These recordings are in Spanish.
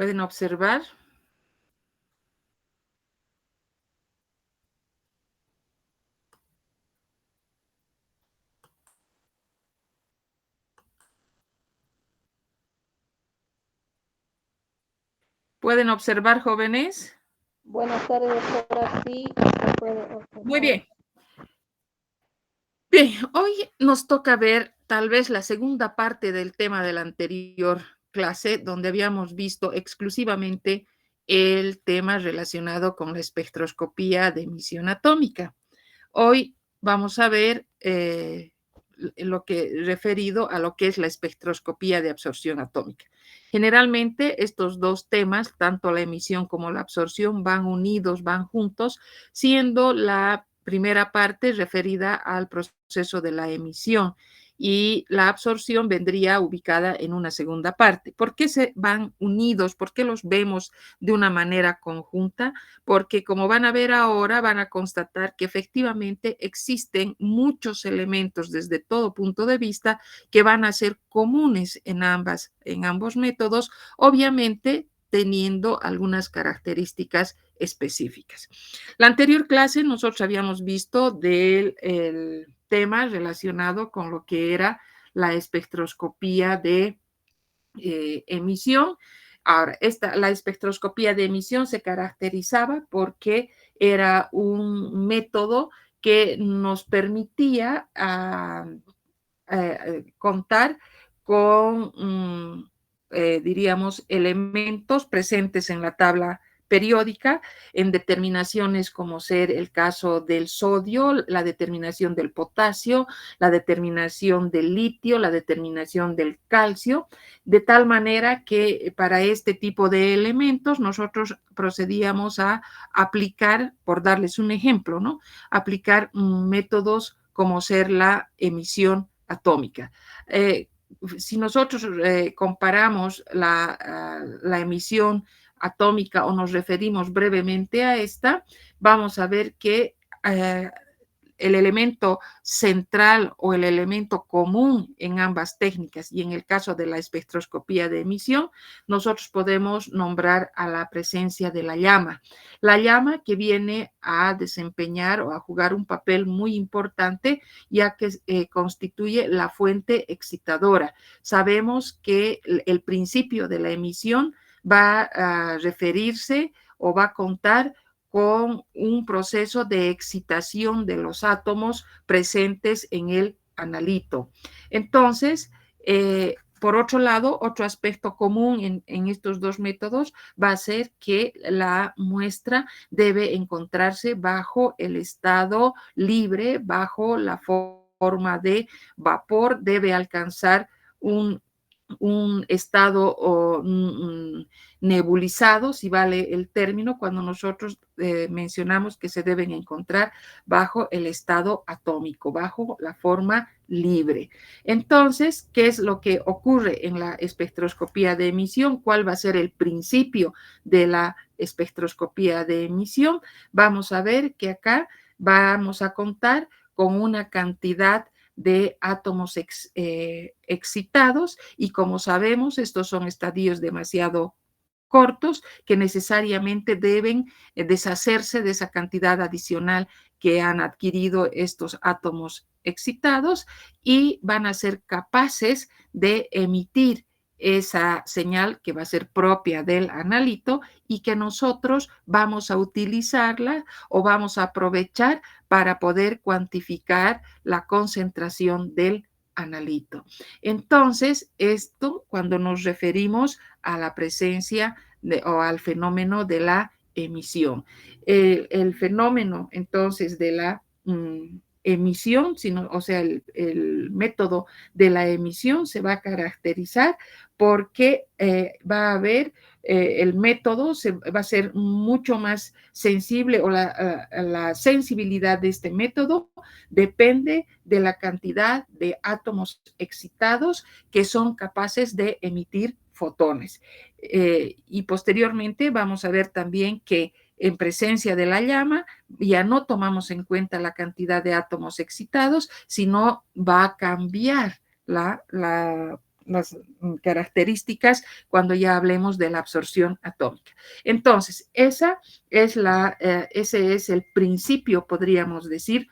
¿Pueden observar? ¿Pueden observar, jóvenes? Buenas tardes, doctora. Sí, se puede observar. Muy bien. Bien, hoy nos toca ver tal vez la segunda parte del tema de la anterior clase, donde habíamos visto exclusivamente el tema relacionado con la espectroscopía de emisión atómica. Hoy vamos a ver lo que referido a lo que es la espectroscopía de absorción atómica. Generalmente estos dos temas, tanto la emisión como la absorción, van unidos, van juntos, siendo la primera parte referida al proceso de la emisión y la absorción vendría ubicada en una segunda parte. ¿Por qué se van unidos? ¿Por qué los vemos de una manera conjunta? Porque como van a ver ahora, van a constatar que efectivamente existen muchos elementos desde todo punto de vista que van a ser comunes en ambos métodos, obviamente teniendo algunas características específicas. La anterior clase nosotros habíamos visto del tema relacionado con lo que era la espectroscopía de emisión. Ahora, la espectroscopía de emisión se caracterizaba porque era un método que nos permitía contar con, diríamos, elementos presentes en la tabla periódica en determinaciones como ser el caso del sodio, la determinación del potasio, la determinación del litio, la determinación del calcio, de tal manera que para este tipo de elementos nosotros procedíamos a aplicar, por darles un ejemplo, ¿no? Aplicar métodos como ser la emisión atómica. Si nosotros comparamos la emisión atómica o nos referimos brevemente a esta, vamos a ver que el elemento central o el elemento común en ambas técnicas y en el caso de la espectroscopía de emisión, nosotros podemos nombrar a la presencia de la llama. La llama que viene a desempeñar o a jugar un papel muy importante ya que constituye la fuente excitadora. Sabemos que el principio de la emisión va a referirse o va a contar con un proceso de excitación de los átomos presentes en el analito. Entonces, por otro lado, otro aspecto común en estos dos métodos va a ser que la muestra debe encontrarse bajo el estado libre, bajo la forma de vapor, debe alcanzar un estado nebulizado, si vale el término, cuando nosotros mencionamos que se deben encontrar bajo el estado atómico, bajo la forma libre. Entonces, ¿qué es lo que ocurre en la espectroscopía de emisión? ¿Cuál va a ser el principio de la espectroscopía de emisión? Vamos a ver que acá vamos a contar con una cantidad de átomos excitados y como sabemos, estos son estadios demasiado cortos que necesariamente deben deshacerse de esa cantidad adicional que han adquirido estos átomos excitados y van a ser capaces de emitir esa señal que va a ser propia del analito y que nosotros vamos a utilizarla o vamos a aprovechar para poder cuantificar la concentración del analito. Entonces, esto cuando nos referimos a la presencia o al fenómeno de la emisión. El fenómeno entonces de la emisión, o sea, el método de la emisión se va a caracterizar porque va a haber el método va a ser mucho más sensible o la sensibilidad de este método depende de la cantidad de átomos excitados que son capaces de emitir fotones. Y posteriormente vamos a ver también que en presencia de la llama ya no tomamos en cuenta la cantidad de átomos excitados, sino va a cambiar características cuando ya hablemos de la absorción atómica. Entonces, ese es el principio, podríamos decir,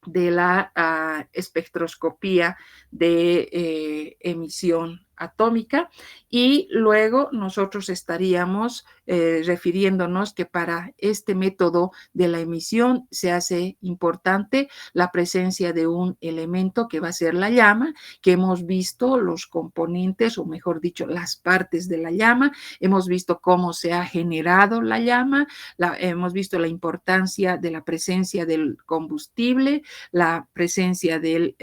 de la espectroscopía de emisión atómica, y luego nosotros estaríamos refiriéndonos que para este método de la emisión se hace importante la presencia de un elemento que va a ser la llama, que hemos visto los componentes, o mejor dicho, las partes de la llama, hemos visto cómo se ha generado la llama, hemos visto la importancia de la presencia del combustible, la presencia del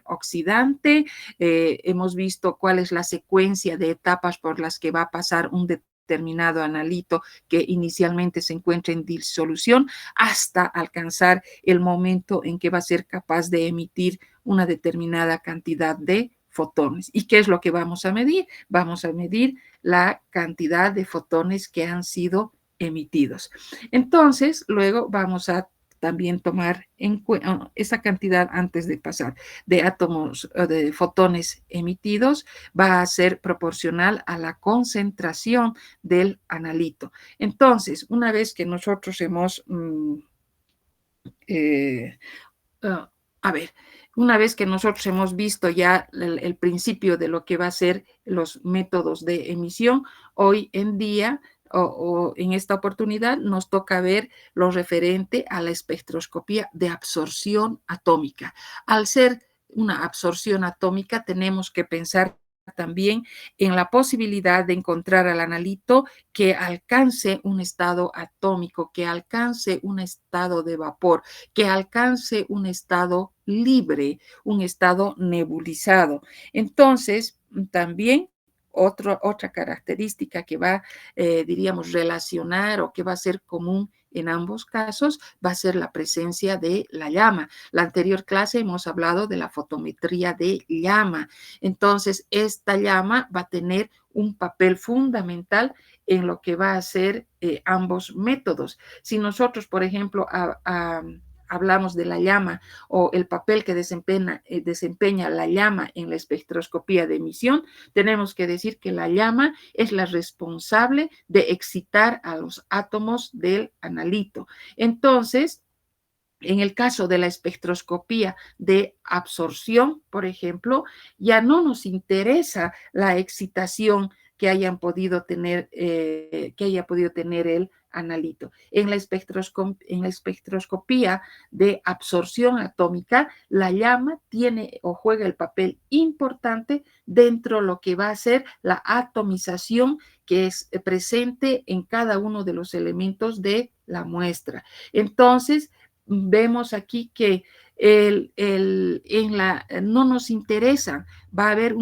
oxidante, hemos visto cuál es la secuencia de etapas por las que va a pasar un determinado analito que inicialmente se encuentra en disolución hasta alcanzar el momento en que va a ser capaz de emitir una determinada cantidad de fotones. ¿Y qué es lo que vamos a medir? Vamos a medir la cantidad de fotones que han sido emitidos. Entonces, luego vamos a también tomar en cuenta esa cantidad antes de pasar de átomos, de fotones emitidos, va a ser proporcional a la concentración del analito. Entonces, una vez que nosotros hemos, una vez que nosotros hemos visto ya el principio de lo que va a ser los métodos de emisión, hoy en día o en esta oportunidad nos toca ver lo referente a la espectroscopía de absorción atómica. Al ser una absorción atómica, tenemos que pensar también en la posibilidad de encontrar al analito que alcance un estado atómico, que alcance un estado de vapor, que alcance un estado libre, un estado nebulizado. Entonces, también otra característica que va, diríamos, relacionar o que va a ser común en ambos casos va a ser la presencia de la llama. La anterior clase hemos hablado de la fotometría de llama. Entonces, esta llama va a tener un papel fundamental en lo que va a ser ambos métodos. Si nosotros, por ejemplo, hablamos de la llama o el papel que desempeña la llama en la espectroscopía de emisión, tenemos que decir que la llama es la responsable de excitar a los átomos del analito. Entonces, en el caso de la espectroscopía de absorción, por ejemplo, ya no nos interesa la excitación que haya podido tener el analito. En la espectroscopía de absorción atómica, la llama tiene o juega el papel importante dentro de lo que va a ser la atomización que es presente en cada uno de los elementos de la muestra. Entonces, vemos aquí que no nos interesa, va a haber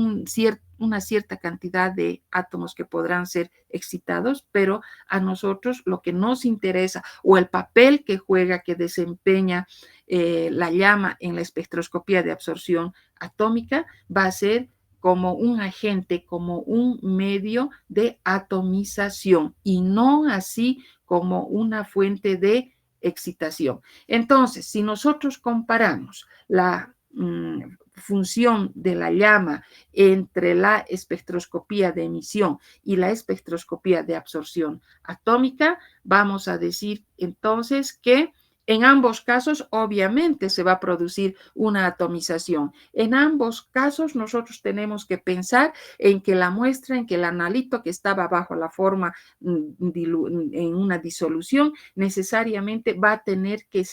una cierta cantidad de átomos que podrán ser excitados, pero a nosotros lo que nos interesa o el papel que juega, que desempeña la llama en la espectroscopía de absorción atómica va a ser como un agente, como un medio de atomización y no así como una fuente de excitación. Entonces, si nosotros comparamos la función de la llama entre la espectroscopía de emisión y la espectroscopía de absorción atómica, vamos a decir entonces que en ambos casos, obviamente, se va a producir una atomización. En ambos casos, nosotros tenemos que pensar en que la muestra, en que el analito que estaba bajo la forma en una disolución, necesariamente va a tener que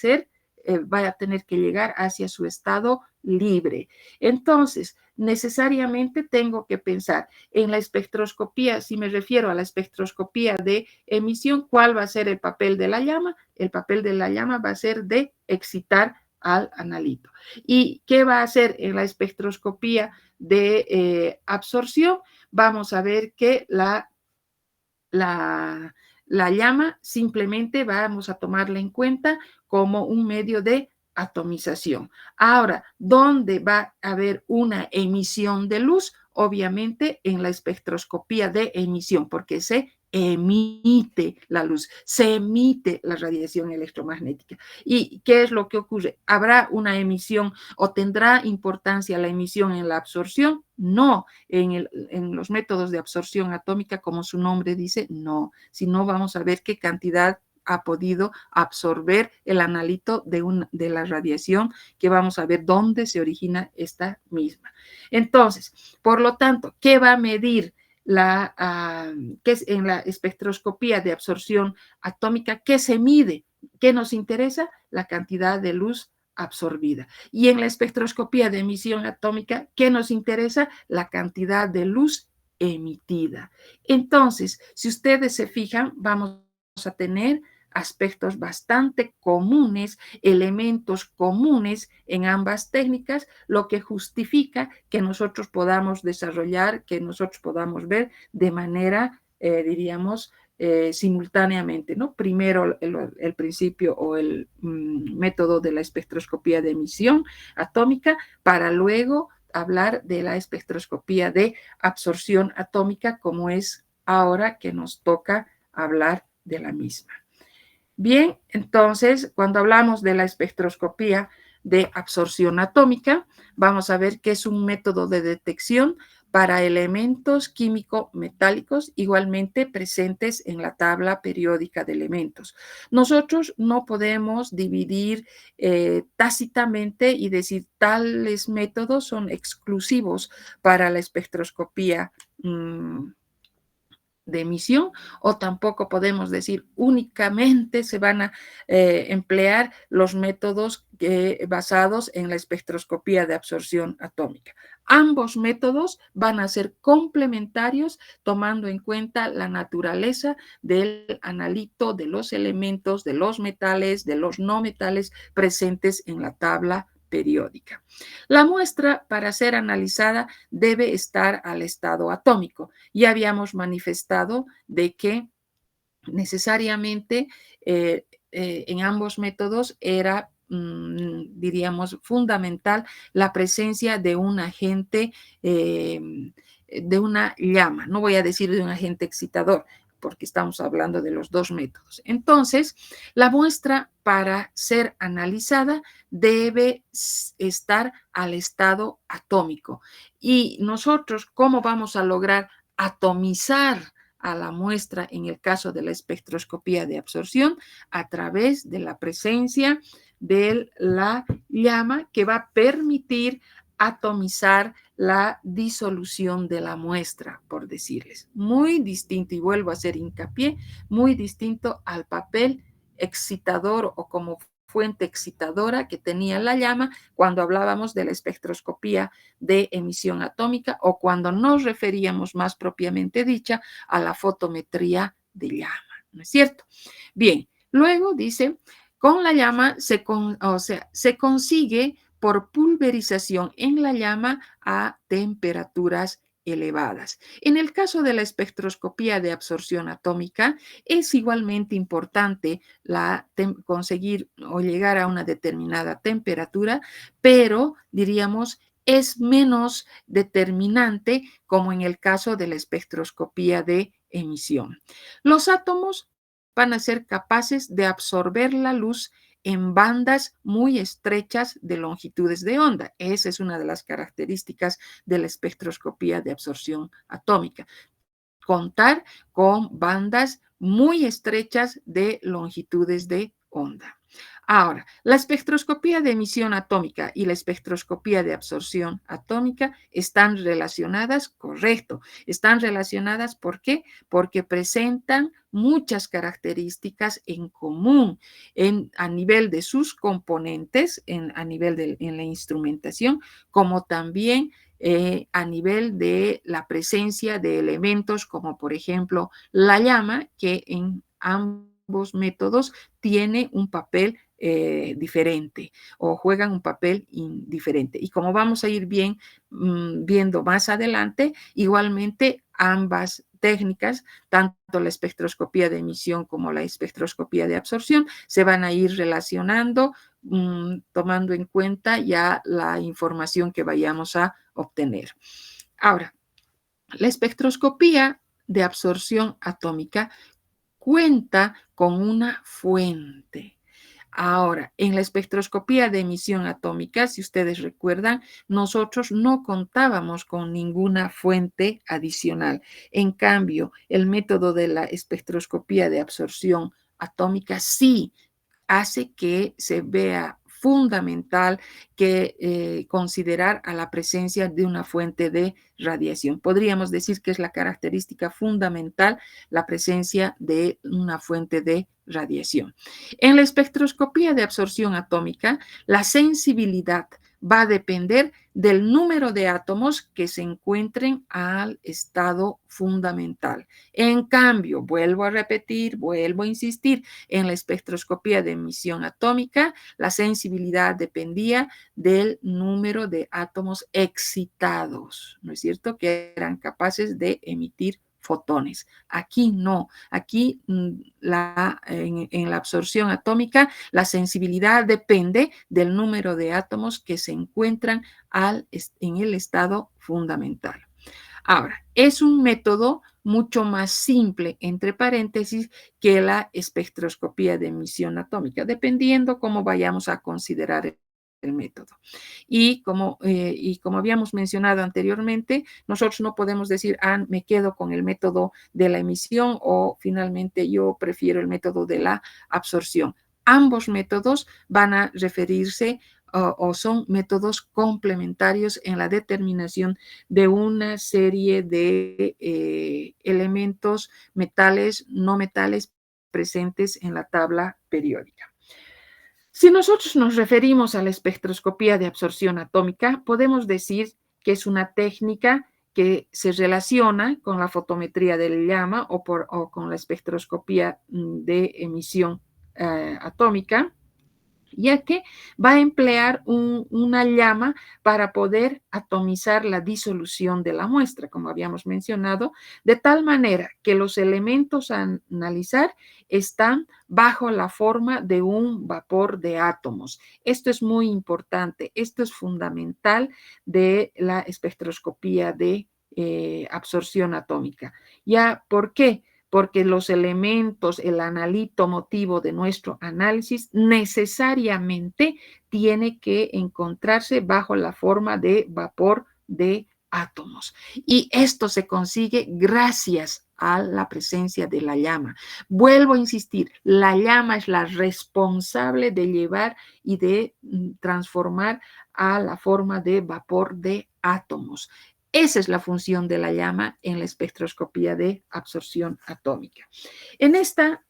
llegar hacia su estado libre. Entonces, necesariamente tengo que pensar en la espectroscopía, si me refiero a la espectroscopía de emisión, ¿cuál va a ser el papel de la llama? El papel de la llama va a ser de excitar al analito. ¿Y qué va a hacer en la espectroscopía de absorción? Vamos a ver que la llama simplemente vamos a tomarla en cuenta como un medio de atomización. Ahora, ¿dónde va a haber una emisión de luz? Obviamente en la espectroscopía de emisión, porque se emite la luz, se emite la radiación electromagnética. ¿Y qué es lo que ocurre? ¿Habrá una emisión o tendrá importancia la emisión en la absorción? No, en los métodos de absorción atómica, como su nombre dice, no, sino vamos a ver qué cantidad ha podido absorber el analito de la radiación, que vamos a ver dónde se origina esta misma. Entonces, por lo tanto, ¿qué va a medir que es en la espectroscopía de absorción atómica? ¿Qué se mide? ¿Qué nos interesa? La cantidad de luz absorbida. Y en la espectroscopía de emisión atómica, ¿qué nos interesa? La cantidad de luz emitida. Entonces, si ustedes se fijan, vamos a tener aspectos bastante comunes, elementos comunes en ambas técnicas, lo que justifica que nosotros podamos desarrollar, que nosotros podamos ver de manera, diríamos, simultáneamente, ¿no? Primero el principio o el método de la espectroscopía de emisión atómica, para luego hablar de la espectroscopía de absorción atómica, como es ahora que nos toca hablar de la misma. Bien, entonces, cuando hablamos de la espectroscopía de absorción atómica, vamos a ver que es un método de detección para elementos químico-metálicos igualmente presentes en la tabla periódica de elementos. Nosotros no podemos dividir tácitamente y decir tales métodos son exclusivos para la espectroscopía de emisión, o tampoco podemos decir únicamente se van a emplear los métodos basados en la espectroscopía de absorción atómica. Ambos métodos van a ser complementarios tomando en cuenta la naturaleza del analito, de los elementos, de los metales, de los no metales presentes en la tabla periódica. La muestra, para ser analizada, debe estar al estado atómico. Ya habíamos manifestado de que necesariamente en ambos métodos era, diríamos, fundamental la presencia de un agente, de una llama. No voy a decir de un agente excitador, porque estamos hablando de los dos métodos. Entonces, la muestra, para ser analizada, debe estar al estado atómico. Y nosotros, ¿cómo vamos a lograr atomizar a la muestra en el caso de la espectroscopía de absorción? A través de la presencia de la llama, que va a permitir atomizar la disolución de la muestra, por decirles. Muy distinto, y vuelvo a hacer hincapié, muy distinto al papel excitador o como fuente excitadora que tenía la llama cuando hablábamos de la espectroscopía de emisión atómica, o cuando nos referíamos más propiamente dicha a la fotometría de llama, ¿no es cierto? Bien, luego dice, con la llama se consigue por pulverización en la llama a temperaturas elevadas. En el caso de la espectroscopía de absorción atómica, es igualmente importante conseguir o llegar a una determinada temperatura, pero diríamos es menos determinante como en el caso de la espectroscopía de emisión. Los átomos van a ser capaces de absorber la luz en bandas muy estrechas de longitudes de onda. Esa es una de las características de la espectroscopía de absorción atómica. Contar con bandas muy estrechas de longitudes de onda. Ahora, la espectroscopía de emisión atómica y la espectroscopía de absorción atómica están relacionadas, correcto. Están relacionadas, ¿por qué? Porque presentan muchas características en común a nivel de sus componentes, a nivel en la instrumentación, como también a nivel de la presencia de elementos como, por ejemplo, la llama, que en ambos métodos tiene un papel diferente, o juegan un papel diferente. Y como vamos a ir viendo más adelante, igualmente ambas técnicas, tanto la espectroscopía de emisión como la espectroscopía de absorción, se van a ir relacionando, tomando en cuenta ya la información que vayamos a obtener. Ahora, la espectroscopía de absorción atómica cuenta con una fuente. Ahora, en la espectroscopía de emisión atómica, si ustedes recuerdan, nosotros no contábamos con ninguna fuente adicional. En cambio, el método de la espectroscopía de absorción atómica sí hace que se vea fundamental que considerar a la presencia de una fuente de radiación. Podríamos decir que es la característica fundamental la presencia de una fuente de radiación. En la espectroscopía de absorción atómica, la sensibilidad va a depender del número de átomos que se encuentren al estado fundamental. En cambio, vuelvo a repetir, vuelvo a insistir, en la espectroscopía de emisión atómica, la sensibilidad dependía del número de átomos excitados, ¿no es cierto?, que eran capaces de emitir fotones. Aquí no, aquí en la absorción atómica la sensibilidad depende del número de átomos que se encuentran en el estado fundamental. Ahora, es un método mucho más simple, entre paréntesis, que la espectroscopía de emisión atómica, dependiendo cómo vayamos a considerar el método. Y como habíamos mencionado anteriormente, nosotros no podemos decir, me quedo con el método de la emisión o finalmente yo prefiero el método de la absorción. Ambos métodos van a referirse o son métodos complementarios en la determinación de una serie de elementos metales, no metales presentes en la tabla periódica. Si nosotros nos referimos a la espectroscopía de absorción atómica, podemos decir que es una técnica que se relaciona con la fotometría de la llama o con la espectroscopía de emisión atómica, ya que va a emplear una llama para poder atomizar la disolución de la muestra, como habíamos mencionado, de tal manera que los elementos a analizar están bajo la forma de un vapor de átomos. Esto es muy importante, esto es fundamental de la espectroscopía de absorción atómica. ¿Ya por qué? Porque los elementos, el analito motivo de nuestro análisis necesariamente tiene que encontrarse bajo la forma de vapor de átomos. Y esto se consigue gracias a la presencia de la llama. Vuelvo a insistir, la llama es la responsable de llevar y de transformar a la forma de vapor de átomos. Esa es la función de la llama en la espectroscopía de absorción atómica. En esta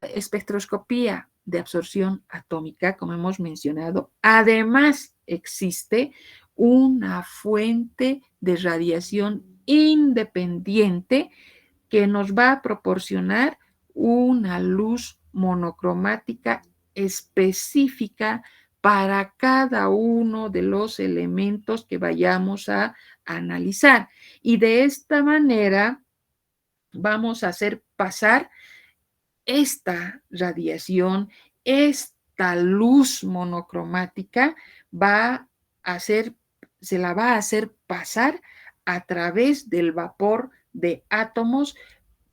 espectroscopía de absorción atómica, como hemos mencionado, además existe una fuente de radiación independiente que nos va a proporcionar una luz monocromática específica para cada uno de los elementos que vayamos a analizar. Y de esta manera vamos a hacer pasar esta radiación, esta luz monocromática se la va a hacer pasar a través del vapor de átomos,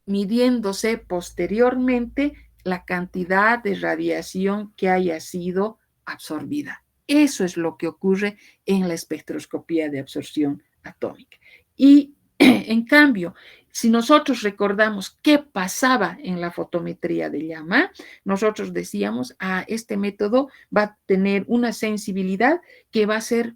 midiéndose posteriormente la cantidad de radiación que haya sido absorbida. Eso es lo que ocurre en la espectroscopía de absorción atómica. Y en cambio, si nosotros recordamos qué pasaba en la fotometría de llama, nosotros decíamos, este método va a tener una sensibilidad que va a ser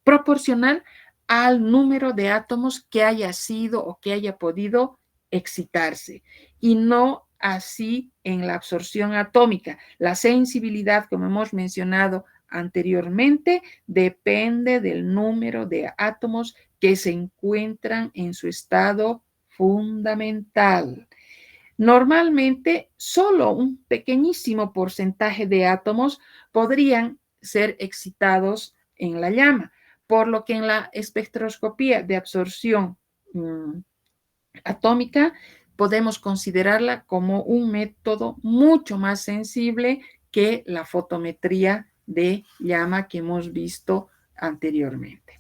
proporcional al número de átomos que haya sido o que haya podido excitarse, y no así en la absorción atómica. La sensibilidad, como hemos mencionado anteriormente, depende del número de átomos que se encuentran en su estado fundamental. Normalmente, solo un pequeñísimo porcentaje de átomos podrían ser excitados en la llama, por lo que en la espectroscopía de absorción atómica podemos considerarla como un método mucho más sensible que la fotometría de llama que hemos visto anteriormente.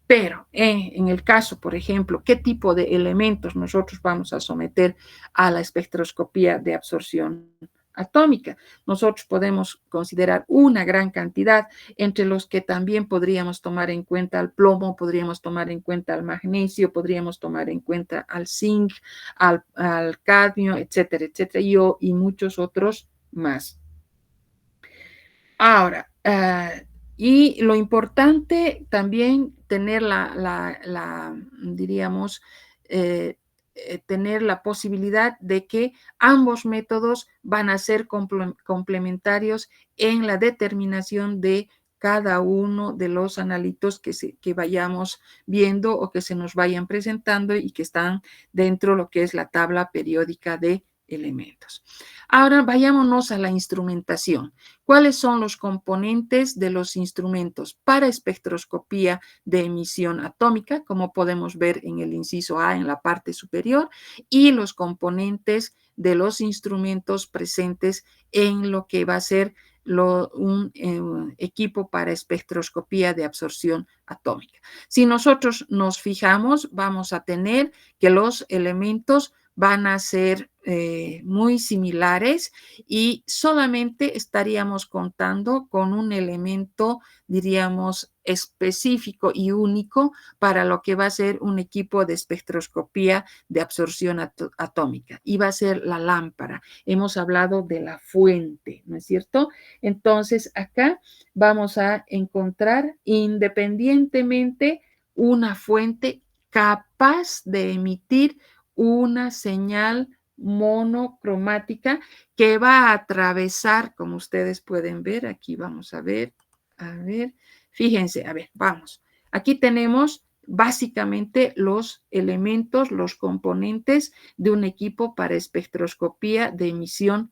Pero en el caso, por ejemplo, ¿qué tipo de elementos nosotros vamos a someter a la espectroscopía de absorción atómica? Nosotros podemos considerar una gran cantidad, entre los que también podríamos tomar en cuenta al plomo, podríamos tomar en cuenta al magnesio, podríamos tomar en cuenta al zinc, al cadmio, etcétera, etcétera, y muchos otros más. Ahora, y lo importante también tener diríamos, tener la posibilidad de que ambos métodos van a ser complementarios en la determinación de cada uno de los analitos que vayamos viendo o que se nos vayan presentando y que están dentro de lo que es la tabla periódica de elementos. Ahora vayámonos a la instrumentación. ¿Cuáles son los componentes de los instrumentos para espectroscopía de emisión atómica? Como podemos ver en el inciso A en la parte superior, y los componentes de los instrumentos presentes en lo que va a ser un equipo para espectroscopía de absorción atómica. Si nosotros nos fijamos, vamos a tener que los elementos van a ser muy similares y solamente estaríamos contando con un elemento, diríamos, específico y único para lo que va a ser un equipo de espectroscopía de absorción atómica, y va a ser la lámpara. Hemos hablado de la fuente, ¿no es cierto? Entonces, acá vamos a encontrar independientemente una fuente capaz de emitir una señal monocromática que va a atravesar, como ustedes pueden ver, aquí vamos a ver, fíjense, a ver, vamos. Aquí tenemos básicamente los elementos, los componentes de un equipo para espectroscopía de emisión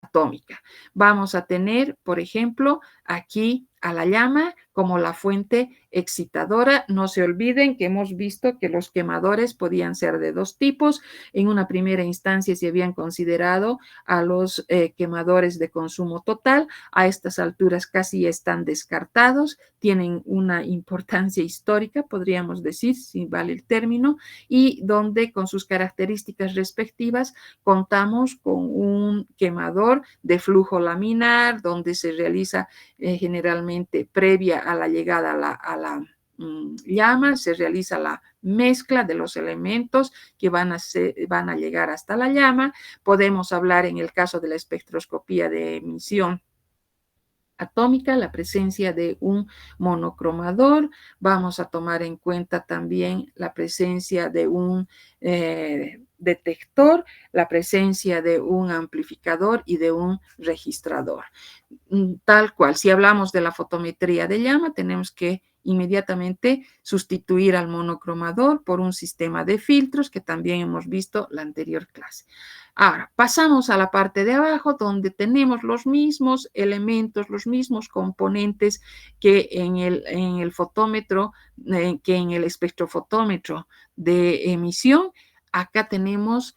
atómica. Vamos a tener, por ejemplo, aquí a la llama como la fuente excitadora. No se olviden que hemos visto que los quemadores podían ser de dos tipos. En una primera instancia se habían considerado a los quemadores de consumo total. A estas alturas casi están descartados, tienen una importancia histórica, podríamos decir, si vale el término, y donde con sus características respectivas contamos con un quemador de flujo laminar, donde se realiza generalmente previa a la llegada a la llama, se realiza la mezcla de los elementos que van a llegar hasta la llama. Podemos hablar en el caso de la espectroscopía de emisión atómica, la presencia de un monocromador. Vamos a tomar en cuenta también la presencia de un detector, la presencia de un amplificador y de un registrador. Tal cual, si hablamos de la fotometría de llama, tenemos que inmediatamente sustituir al monocromador por un sistema de filtros que también hemos visto la anterior clase. Ahora, pasamos a la parte de abajo donde tenemos los mismos elementos, los mismos componentes que en el fotómetro, que en el espectrofotómetro de emisión. Acá tenemos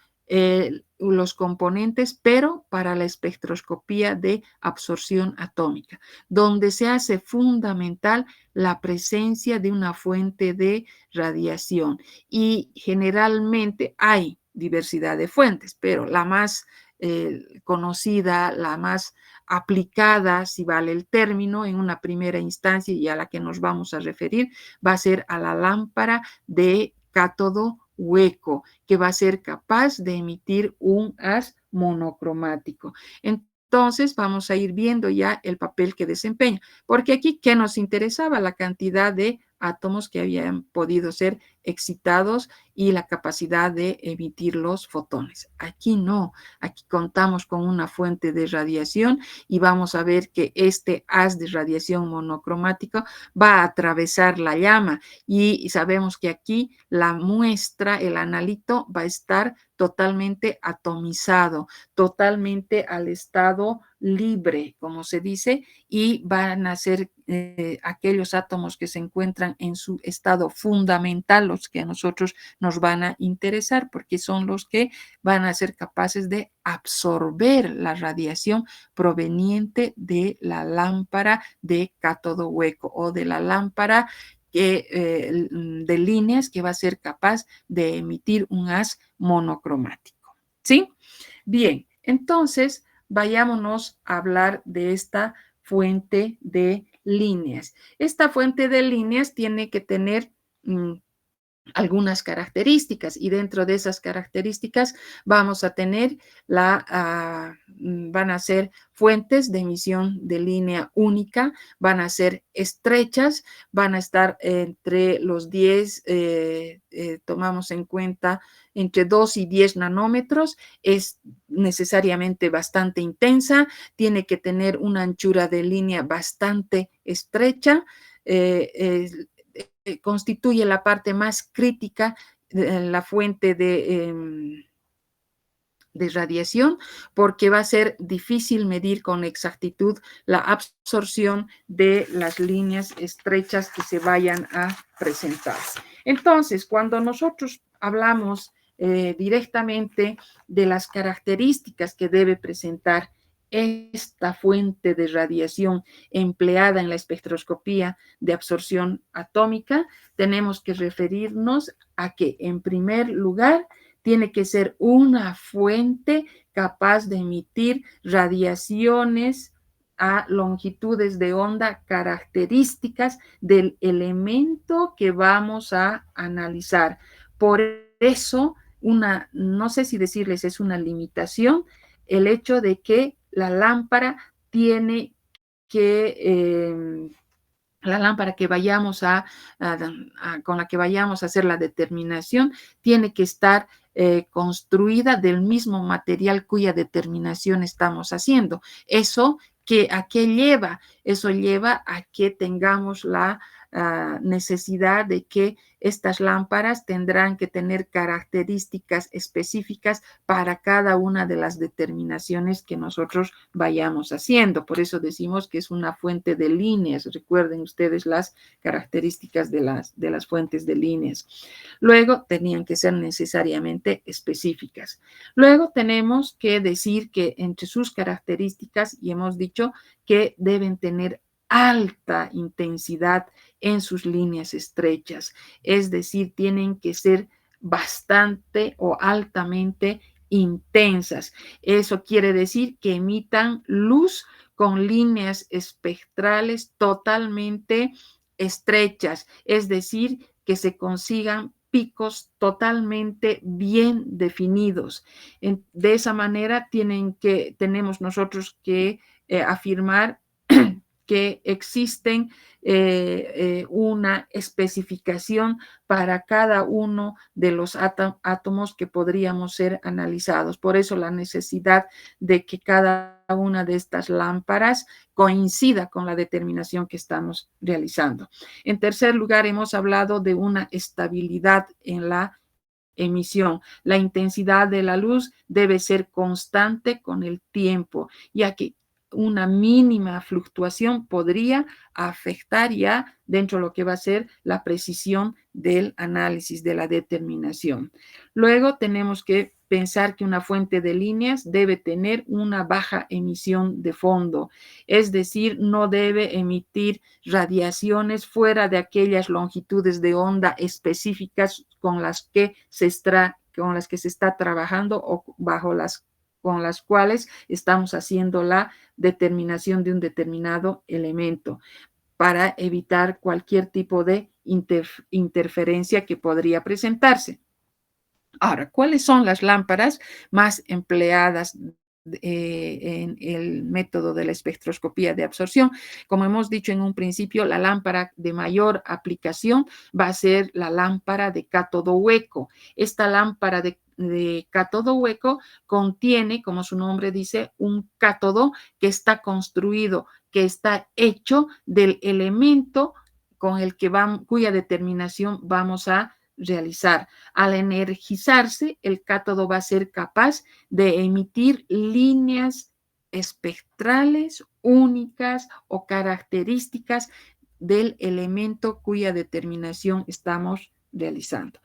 los componentes, pero para la espectroscopía de absorción atómica, donde se hace fundamental la presencia de una fuente de radiación. Y generalmente hay diversidad de fuentes, pero la más conocida, la más aplicada, si vale el término, en una primera instancia y a la que nos vamos a referir, va a ser a la lámpara de cátodo hueco, que va a ser capaz de emitir un haz monocromático. Entonces vamos a ir viendo ya el papel que desempeña, porque aquí, ¿qué nos interesaba? La cantidad de átomos que habían podido ser excitados y la capacidad de emitir los fotones. Aquí no, aquí contamos con una fuente de radiación y vamos a ver que este haz de radiación monocromático va a atravesar la llama y sabemos que aquí la muestra, el analito, va a estar totalmente atomizado, totalmente al estado libre, como se dice, y van a ser aquellos átomos que se encuentran en su estado fundamental los que a nosotros nos van a interesar, porque son los que van a ser capaces de absorber la radiación proveniente de la lámpara de cátodo hueco o de la lámpara de líneas que va a ser capaz de emitir un haz monocromático. ¿Sí? Bien, entonces vayámonos a hablar de esta fuente de líneas. Esta fuente de líneas tiene que tener algunas características y dentro de esas características vamos a tener van a ser fuentes de emisión de línea única, van a ser estrechas, van a estar entre los 10, tomamos en cuenta entre 2 y 10 nanómetros, es necesariamente bastante intensa, tiene que tener una anchura de línea bastante estrecha, constituye la parte más crítica de la fuente de radiación, porque va a ser difícil medir con exactitud la absorción de las líneas estrechas que se vayan a presentar. Entonces, cuando nosotros hablamos directamente de las características que debe presentar esta fuente de radiación empleada en la espectroscopía de absorción atómica, tenemos que referirnos a que, en primer lugar, tiene que ser una fuente capaz de emitir radiaciones a longitudes de onda características del elemento que vamos a analizar. Por eso, no sé si decirles es una limitación, el hecho de que la lámpara tiene que la lámpara que vayamos con la que vayamos a hacer la determinación tiene que estar construida del mismo material cuya determinación estamos haciendo. ¿A qué lleva? Eso lleva a que tengamos la necesidad de que estas lámparas tendrán que tener características específicas para cada una de las determinaciones que nosotros vayamos haciendo. Por eso decimos que es una fuente de líneas. Recuerden ustedes las características de las fuentes de líneas. Luego, tenían que ser necesariamente específicas. Luego, tenemos que decir que entre sus características, y hemos dicho que deben tener alta intensidad en sus líneas estrechas, es decir, tienen que ser bastante o altamente intensas. Eso quiere decir que emitan luz con líneas espectrales totalmente estrechas, es decir, que se consigan picos totalmente bien definidos. De esa manera tenemos nosotros que afirmar que existen una especificación para cada uno de los átomos que podríamos ser analizados. Por eso la necesidad de que cada una de estas lámparas coincida con la determinación que estamos realizando. En tercer lugar, hemos hablado de una estabilidad en la emisión. La intensidad de la luz debe ser constante con el tiempo, ya que una mínima fluctuación podría afectar ya dentro de lo que va a ser la precisión del análisis, de la determinación. Luego tenemos que pensar que una fuente de líneas debe tener una baja emisión de fondo, es decir, no debe emitir radiaciones fuera de aquellas longitudes de onda específicas con las que se está trabajando o con las cuales estamos haciendo la determinación de un determinado elemento, para evitar cualquier tipo de interferencia que podría presentarse. Ahora, ¿cuáles son las lámparas más empleadas en el método de la espectroscopía de absorción? Como hemos dicho en un principio, la lámpara de mayor aplicación va a ser la lámpara de cátodo hueco. Esta lámpara de cátodo hueco contiene, como su nombre dice, un cátodo que está construido, que está hecho del elemento cuya determinación vamos a realizar. Al energizarse, el cátodo va a ser capaz de emitir líneas espectrales únicas o características del elemento cuya determinación estamos realizando.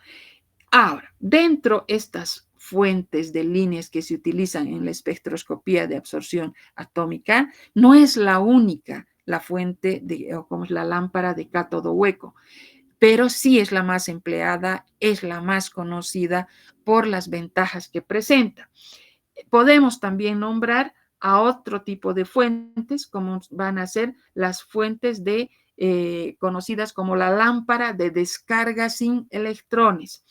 Ahora, dentro de estas fuentes de líneas que se utilizan en la espectroscopía de absorción atómica, no es la única la fuente como es la lámpara de cátodo hueco. pero sí es la más empleada, es la más conocida por las ventajas que presenta. Podemos también nombrar a otro tipo de fuentes, como van a ser las fuentes conocidas como la lámpara de descarga sin electrones.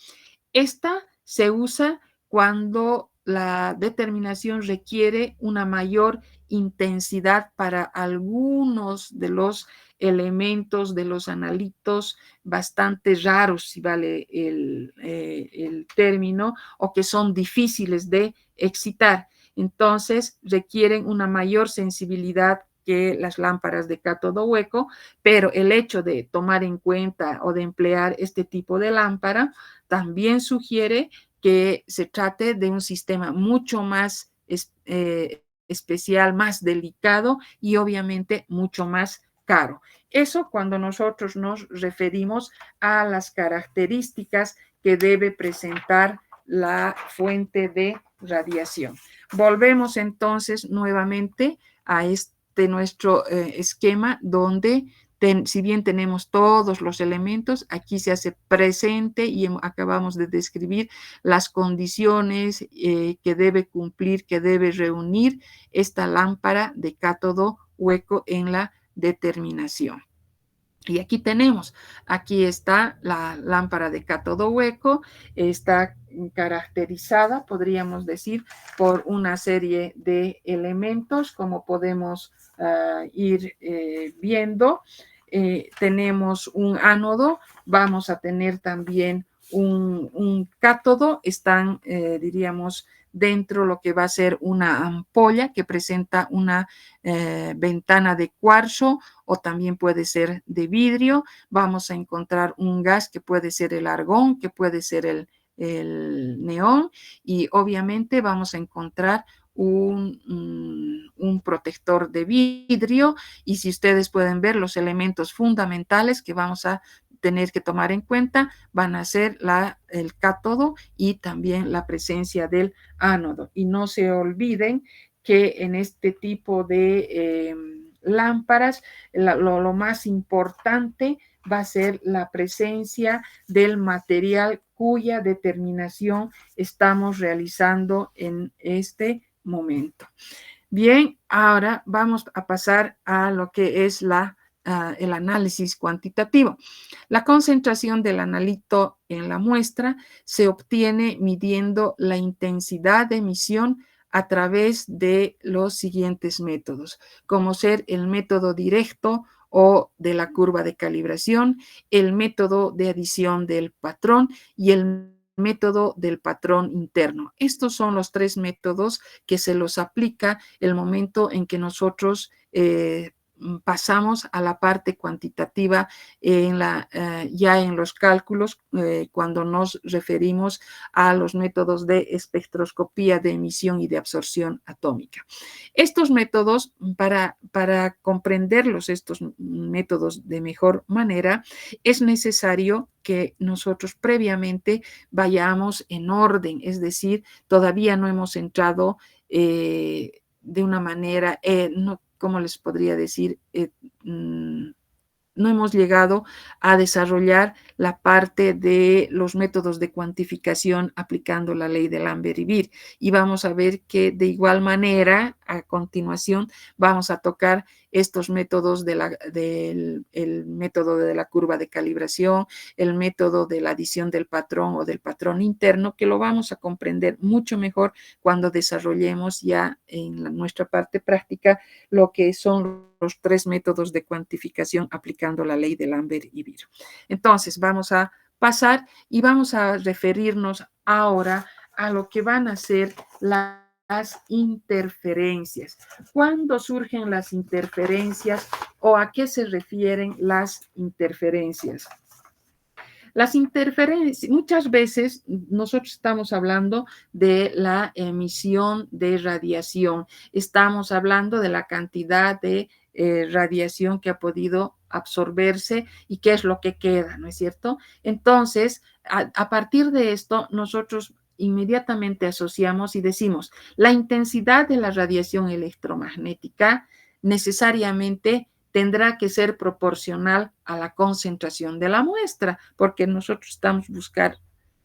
Esta se usa cuando la determinación requiere una mayor intensidad para algunos de los elementos, de los analitos bastante raros, si vale el término, o que son difíciles de excitar. Entonces requieren una mayor sensibilidad que las lámparas de cátodo hueco, pero el hecho de tomar en cuenta o de emplear este tipo de lámpara también sugiere que se trate de un sistema mucho más especial, más delicado y obviamente mucho más caro. Eso cuando nosotros nos referimos a las características que debe presentar la fuente de radiación. Volvemos entonces nuevamente a nuestro esquema donde si bien tenemos todos los elementos, aquí se hace presente y acabamos de describir las condiciones que debe cumplir, que debe reunir esta lámpara de cátodo hueco en la determinación. Y aquí está la lámpara de cátodo hueco, está caracterizada, podríamos decir, por una serie de elementos, como podemos ir viendo. Tenemos un ánodo, vamos a tener también un cátodo, están, diríamos, dentro lo que va a ser una ampolla que presenta una ventana de cuarzo o también puede ser de vidrio. Vamos a encontrar un gas que puede ser el argón, que puede ser el neón y obviamente vamos a encontrar un protector de vidrio y si ustedes pueden ver los elementos fundamentales que vamos a tener que tomar en cuenta van a ser el cátodo y también la presencia del ánodo. Y no se olviden que en este tipo de lámparas lo más importante va a ser la presencia del material cuya determinación estamos realizando en este momento. Bien, ahora vamos a pasar a lo que es el análisis cuantitativo. La concentración del analito en la muestra se obtiene midiendo la intensidad de emisión a través de los siguientes métodos, como ser el método directo o de la curva de calibración, el método de adición del patrón y el método del patrón interno. Estos son los tres métodos que se los aplica el momento en que nosotros pasamos a la parte cuantitativa ya en los cálculos cuando nos referimos a los métodos de espectroscopía de emisión y de absorción atómica. Estos métodos, para comprenderlos, estos métodos de mejor manera, es necesario que nosotros previamente vayamos en orden, es decir, todavía no hemos entrado de una manera, ¿cómo les podría decir? No hemos llegado a desarrollar la parte de los métodos de cuantificación aplicando la ley de Lambert y Beer. Y vamos a ver que de igual manera, a continuación, vamos a tocar estos métodos del método de la curva de calibración, el método de la adición del patrón o del patrón interno, que lo vamos a comprender mucho mejor cuando desarrollemos ya en nuestra parte práctica lo que son los tres métodos de cuantificación aplicando la ley de Lambert y Beer. Entonces, vamos a pasar y vamos a referirnos ahora a lo que van a ser las interferencias. ¿Cuándo surgen las interferencias o a qué se refieren las interferencias? Las interferencias, muchas veces nosotros estamos hablando de la emisión de radiación, estamos hablando de la cantidad de radiación que ha podido absorberse y qué es lo que queda, ¿no es cierto? Entonces, a partir de esto, nosotros inmediatamente asociamos y decimos, la intensidad de la radiación electromagnética necesariamente tendrá que ser proporcional a la concentración de la muestra, porque nosotros estamos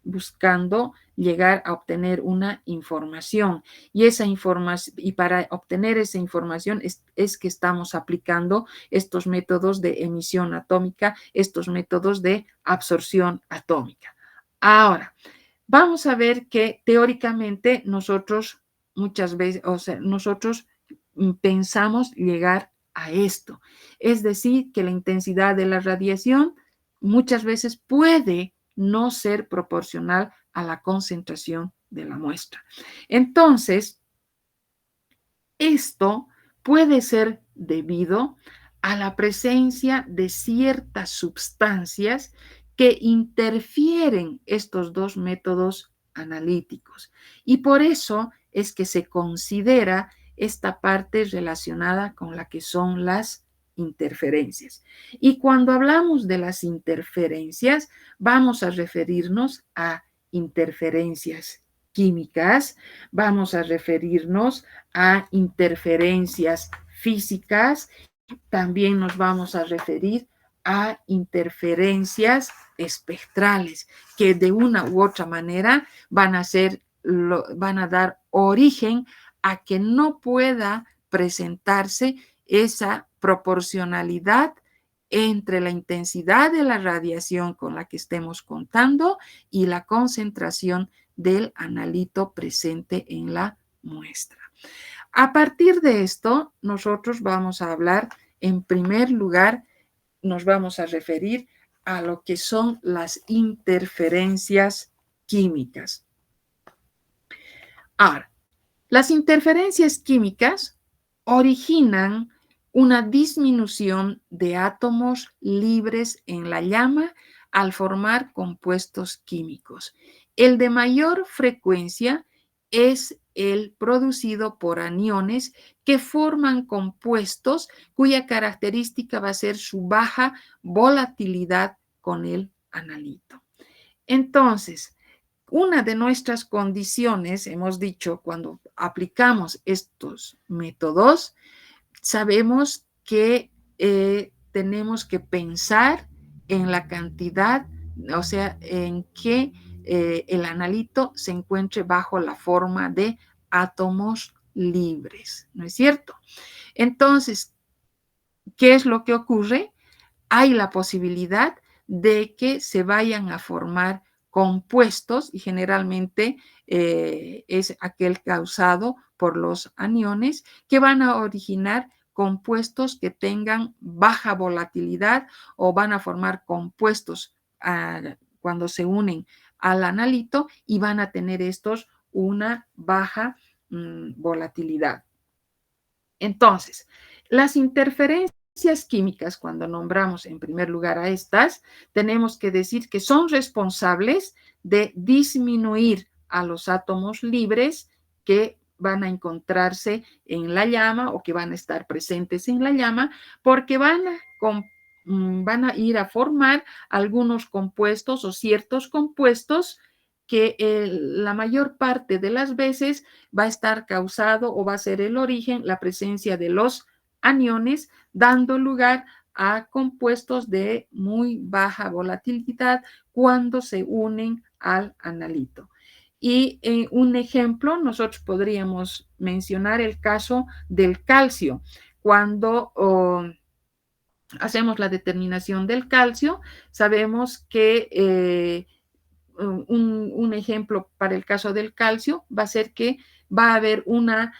buscando llegar a obtener una información y esa información, y para obtener esa información es que estamos aplicando estos métodos de emisión atómica, estos métodos de absorción atómica. Ahora, vamos a ver que teóricamente nosotros muchas veces, o sea, nosotros pensamos llegar a esto. Es decir, que la intensidad de la radiación muchas veces puede no ser proporcional a la concentración de la muestra. Entonces, esto puede ser debido a la presencia de ciertas sustancias que interfieren estos dos métodos analíticos. Y por eso es que se considera esta parte relacionada con la que son las interferencias. Y cuando hablamos de las interferencias, vamos a referirnos a interferencias químicas, vamos a referirnos a interferencias físicas, también nos vamos a referir a interferencias espectrales, que de una u otra manera van a dar origen a que no pueda presentarse esa proporcionalidad entre la intensidad de la radiación con la que estemos contando y la concentración del analito presente en la muestra. A partir de esto, nosotros vamos a hablar, en primer lugar, nos vamos a referir a lo que son las interferencias químicas. Ahora, las interferencias químicas originan una disminución de átomos libres en la llama al formar compuestos químicos. El de mayor frecuencia es el producido por aniones que forman compuestos cuya característica va a ser su baja volatilidad con el analito. Entonces, una de nuestras condiciones, hemos dicho, cuando aplicamos estos métodos, sabemos que tenemos que pensar en la cantidad, o sea, en que el analito se encuentre bajo la forma de átomos libres, ¿no es cierto? Entonces, ¿qué es lo que ocurre? Hay la posibilidad de que se vayan a formar compuestos y generalmente es aquel causado por los aniones que van a originar compuestos que tengan baja volatilidad o van a formar compuestos cuando se unen al analito y van a tener estos una baja volatilidad. Entonces, las interferencias químicas, cuando nombramos en primer lugar a estas, tenemos que decir que son responsables de disminuir a los átomos libres que van a encontrarse en la llama o que van a estar presentes en la llama, porque van a ir a formar algunos compuestos o ciertos compuestos que la mayor parte de las veces va a estar causado o va a ser el origen la presencia de los aniones, dando lugar a compuestos de muy baja volatilidad cuando se unen al analito. Y un ejemplo, nosotros podríamos mencionar el caso del calcio. Cuando hacemos la determinación del calcio, sabemos que un ejemplo para el caso del calcio va a ser que va a haber una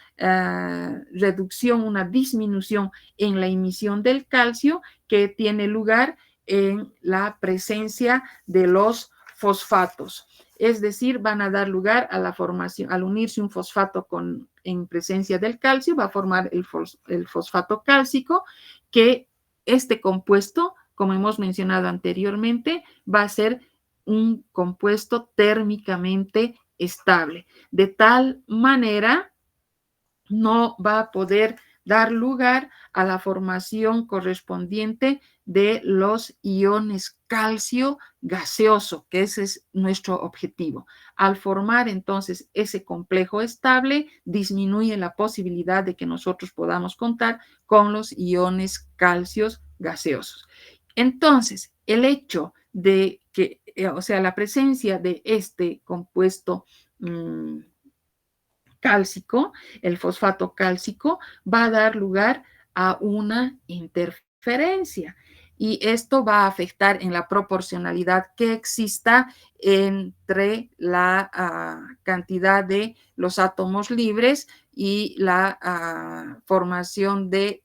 reducción, una disminución en la emisión del calcio que tiene lugar en la presencia de los fosfatos. Es decir, van a dar lugar a la formación, al unirse un fosfato en presencia del calcio, va a formar el fosfato cálcico, que este compuesto, como hemos mencionado anteriormente, va a ser un compuesto térmicamente estable. De tal manera, no va a poder dar lugar a la formación correspondiente de los iones calcio gaseoso, que ese es nuestro objetivo. Al formar entonces ese complejo estable, disminuye la posibilidad de que nosotros podamos contar con los iones calcios gaseosos. Entonces, el hecho de que, o sea, la presencia de este compuesto cálcico, el fosfato cálcico, va a dar lugar a una interferencia. Y esto va a afectar en la proporcionalidad que exista entre la cantidad de los átomos libres y la formación de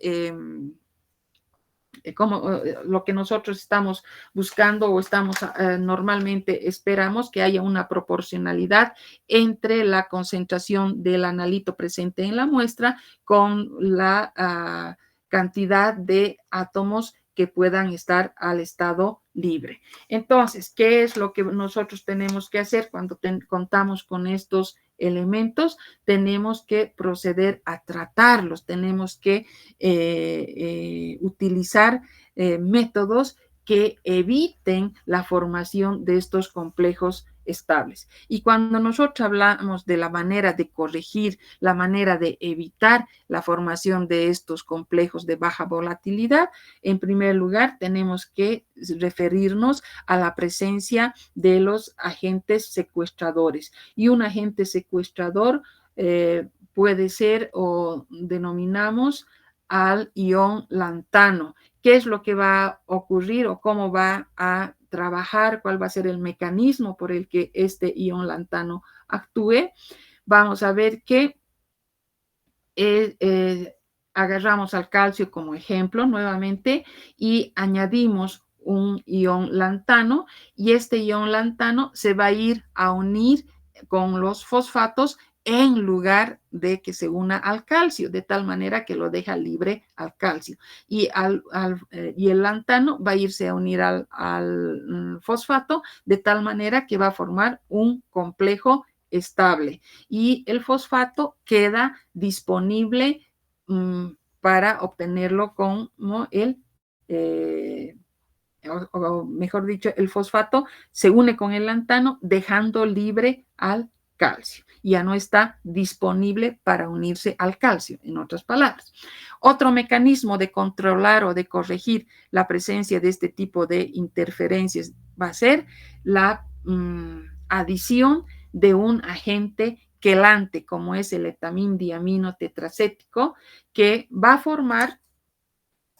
como lo que nosotros estamos buscando o estamos normalmente esperamos que haya una proporcionalidad entre la concentración del analito presente en la muestra con la cantidad de átomos que puedan estar al estado libre. Entonces, ¿qué es lo que nosotros tenemos que hacer cuando contamos con estos elementos? Tenemos que proceder a tratarlos, tenemos que utilizar métodos que eviten la formación de estos complejos estables. Y cuando nosotros hablamos de la manera de corregir, la manera de evitar la formación de estos complejos de baja volatilidad, en primer lugar tenemos que referirnos a la presencia de los agentes secuestradores. Y un agente secuestrador puede ser o denominamos al ion lantano. ¿Qué es lo que va a ocurrir o cómo va a trabajar? ¿Cuál va a ser el mecanismo por el que este ion lantano actúe? Vamos a ver que agarramos al calcio como ejemplo nuevamente y añadimos un ion lantano y este ion lantano se va a ir a unir con los fosfatos en lugar de que se una al calcio, de tal manera que lo deja libre al calcio. Y el lantano va a irse a unir al fosfato de tal manera que va a formar un complejo estable. Y el fosfato queda disponible para obtenerlo como o mejor dicho, el fosfato se une con el lantano dejando libre al calcio. Ya no está disponible para unirse al calcio, en otras palabras. Otro mecanismo de controlar o de corregir la presencia de este tipo de interferencias va a ser la adición de un agente quelante, como es el etamindiamino tetracético, que va a formar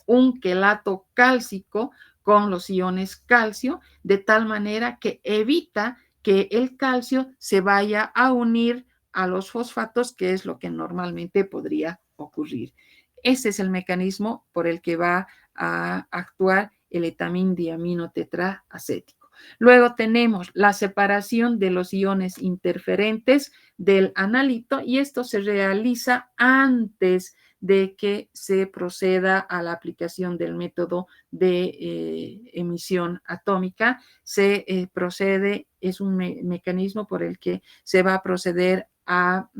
un quelato cálcico con los iones calcio, de tal manera que evita que el calcio se vaya a unir a los fosfatos, que es lo que normalmente podría ocurrir. Ese es el mecanismo por el que va a actuar el etamindiamino tetraacético. Luego tenemos la separación de los iones interferentes del analito y esto se realiza antes de que se proceda a la aplicación del método de emisión atómica. Se procede, es un mecanismo por el que se va a proceder a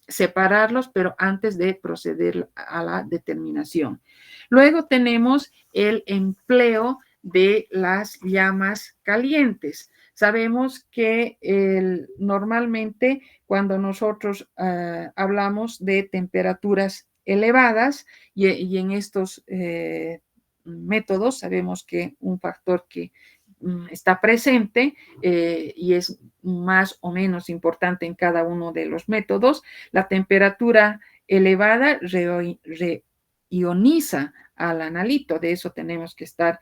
separarlos, pero antes de proceder a la determinación. Luego tenemos el empleo de las llamas calientes. Sabemos que normalmente cuando nosotros hablamos de temperaturas elevadas y en estos métodos sabemos que un factor que está presente y es más o menos importante en cada uno de los métodos, la temperatura elevada reioniza al analito, de eso tenemos que estar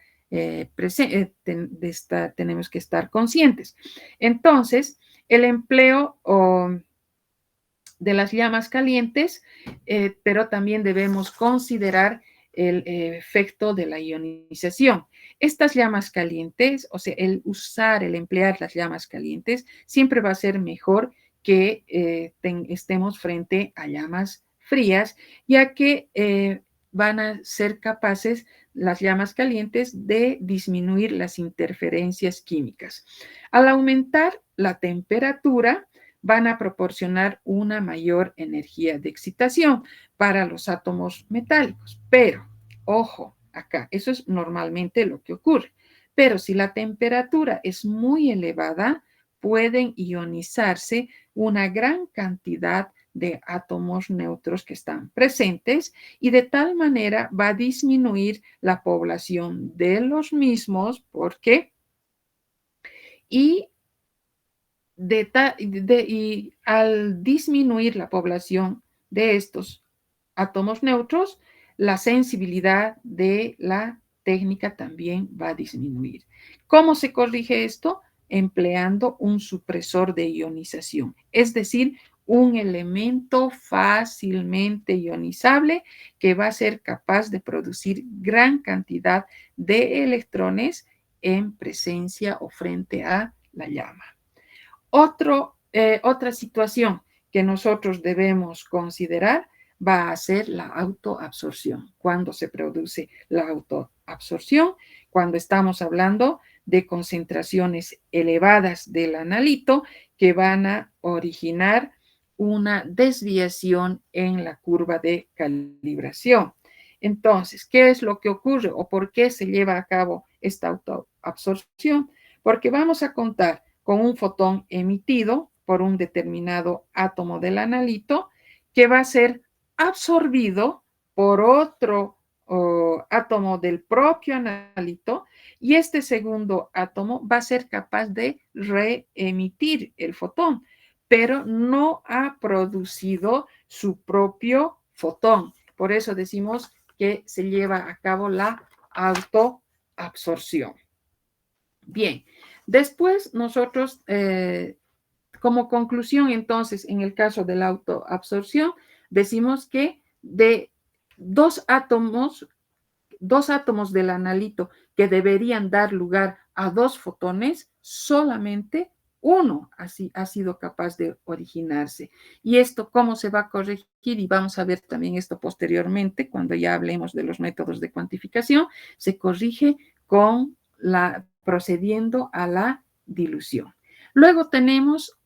tenemos que estar conscientes. Entonces, el empleo de las llamas calientes, pero también debemos considerar el efecto de la ionización. Estas llamas calientes, o sea, el emplear las llamas calientes, siempre va a ser mejor que estemos frente a llamas frías, ya que van a ser capaces las llamas calientes de disminuir las interferencias químicas. Al aumentar la temperatura, van a proporcionar una mayor energía de excitación para los átomos metálicos. Pero, ojo, acá. Eso es normalmente lo que ocurre. Pero si la temperatura es muy elevada, pueden ionizarse una gran cantidad de átomos neutros que están presentes y de tal manera va a disminuir la población de los mismos porque y, y al disminuir la población de estos átomos neutros, la sensibilidad de la técnica también va a disminuir. ¿Cómo se corrige esto? Empleando un supresor de ionización, es decir, un elemento fácilmente ionizable que va a ser capaz de producir gran cantidad de electrones en presencia o frente a la llama. Otra situación que nosotros debemos considerar va a ser la autoabsorción. ¿Cuándo se produce la autoabsorción? Cuando estamos hablando de concentraciones elevadas del analito que van a originar una desviación en la curva de calibración. Entonces, ¿qué es lo que ocurre o por qué se lleva a cabo esta autoabsorción? Porque vamos a contar con un fotón emitido por un determinado átomo del analito que va a ser absorbido por otro átomo del propio analito y este segundo átomo va a ser capaz de reemitir el fotón, pero no ha producido su propio fotón. Por eso decimos que se lleva a cabo la autoabsorción. Bien, después nosotros, como conclusión, entonces, en el caso de la autoabsorción, decimos que de dos átomos del analito que deberían dar lugar a dos fotones, solamente uno así ha sido capaz de originarse. ¿Y esto cómo se va a corregir? Y vamos a ver también esto posteriormente, cuando ya hablemos de los métodos de cuantificación. Se corrige procediendo a la dilución. Luego tenemos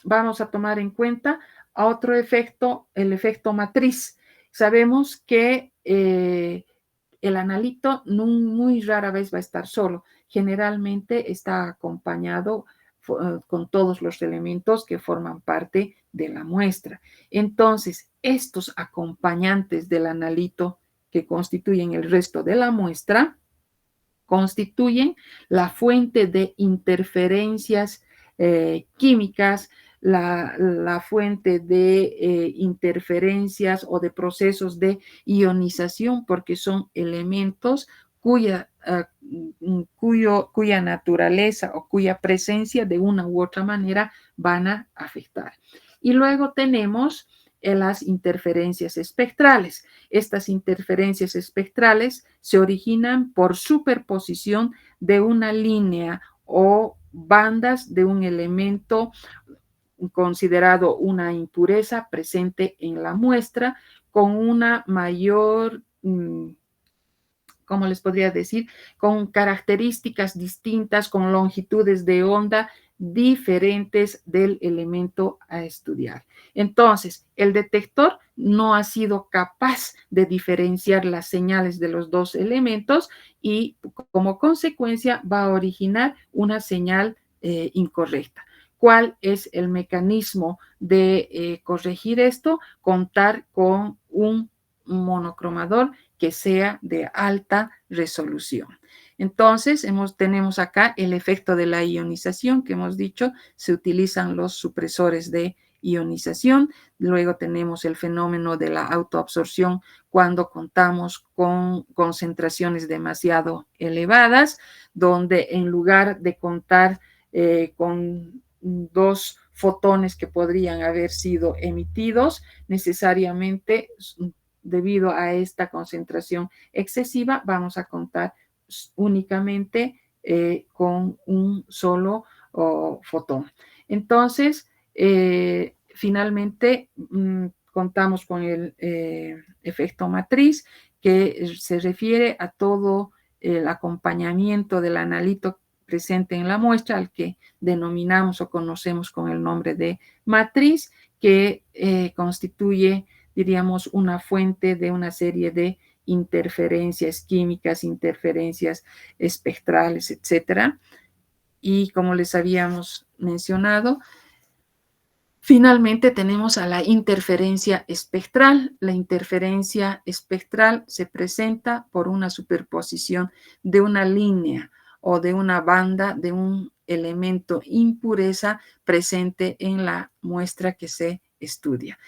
vamos a tomar en cuenta otro efecto, el efecto matriz. Sabemos que el analito muy rara vez va a estar solo. Generalmente está acompañado con todos los elementos que forman parte de la muestra. Entonces, estos acompañantes del analito que constituyen el resto de la muestra constituyen la fuente de interferencias químicas, la fuente de interferencias o de procesos de ionización, porque son elementos cuya naturaleza o cuya presencia de una u otra manera van a afectar. Y luego tenemos las interferencias espectrales. Estas interferencias espectrales se originan por superposición de una línea o bandas de un elemento considerado una impureza presente en la muestra con una mayor, ¿cómo les podría decir? Con características distintas, con longitudes de onda diferentes del elemento a estudiar. Entonces, el detector no ha sido capaz de diferenciar las señales de los dos elementos y como consecuencia va a originar una señal incorrecta. ¿Cuál es el mecanismo de corregir esto? Contar con un monocromador que sea de alta resolución. Entonces, tenemos acá el efecto de la ionización que hemos dicho, se utilizan los supresores de ionización. Luego tenemos el fenómeno de la autoabsorción cuando contamos con concentraciones demasiado elevadas, donde en lugar de contar con dos fotones que podrían haber sido emitidos, necesariamente debido a esta concentración excesiva, vamos a contar únicamente con un solo fotón. Entonces, finalmente, contamos con el efecto matriz, que se refiere a todo el acompañamiento del analito presente en la muestra, al que denominamos o conocemos con el nombre de matriz, que constituye, diríamos, una fuente de una serie de interferencias químicas, interferencias espectrales, etcétera. Y como les habíamos mencionado, finalmente tenemos a la interferencia espectral. La interferencia espectral se presenta por una superposición de una línea o de una banda de un elemento impureza presente en la muestra que se estudia.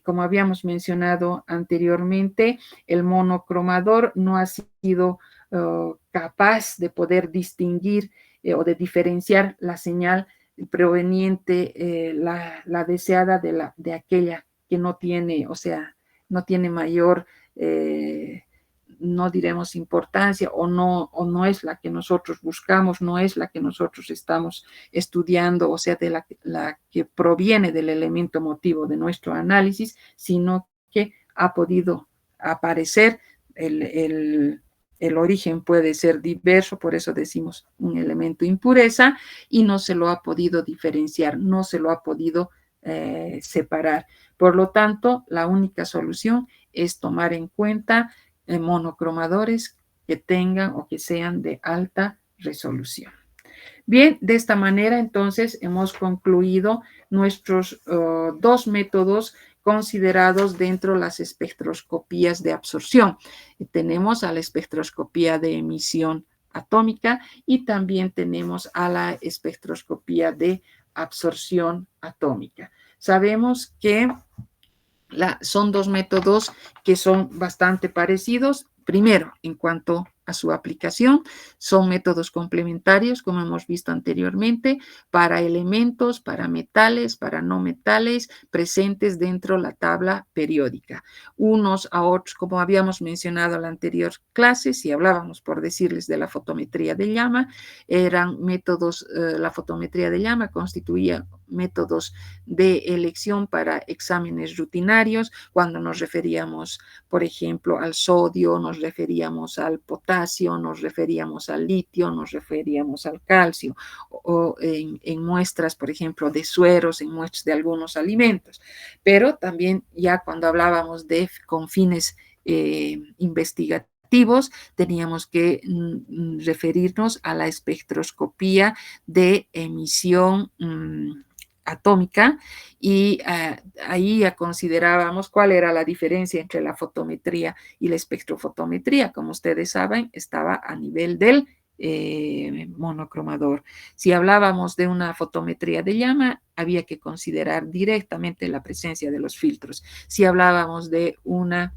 Como habíamos mencionado anteriormente, el monocromador no ha sido capaz de poder distinguir o de diferenciar la señal proveniente, la deseada de aquella que no tiene, o sea, no tiene mayor, no diremos importancia, o no es la que nosotros buscamos, no es la que nosotros estamos estudiando, o sea, de la que proviene del elemento motivo de nuestro análisis, sino que ha podido aparecer el origen puede ser diverso, por eso decimos un elemento impureza, y no se lo ha podido diferenciar, no se lo ha podido separar. Por lo tanto, la única solución es tomar en cuenta monocromadores que tengan o que sean de alta resolución. Bien, de esta manera entonces hemos concluido nuestros dos métodos considerados dentro de las espectroscopías de absorción. Tenemos a la espectroscopía de emisión atómica y también tenemos a la espectroscopía de absorción atómica. Sabemos que son dos métodos que son bastante parecidos. Primero, en cuanto a su aplicación, son métodos complementarios, como hemos visto anteriormente, para elementos, para metales, para no metales, presentes dentro de la tabla periódica. Unos a otros, como habíamos mencionado en la anterior clase, si hablábamos, por decirles, de la fotometría de llama, eran métodos, la fotometría de llama constituía métodos de elección para exámenes rutinarios, cuando nos referíamos, por ejemplo, al sodio, nos referíamos al potasio, nos referíamos al litio, nos referíamos al calcio, o en muestras, por ejemplo, de sueros, en muestras de algunos alimentos. Pero también ya cuando hablábamos con fines investigativos, teníamos que referirnos a la espectroscopía de emisión atómica, y ahí ya considerábamos cuál era la diferencia entre la fotometría y la espectrofotometría. Como ustedes saben, estaba a nivel del monocromador. Si hablábamos de una fotometría de llama, había que considerar directamente la presencia de los filtros. Si hablábamos de una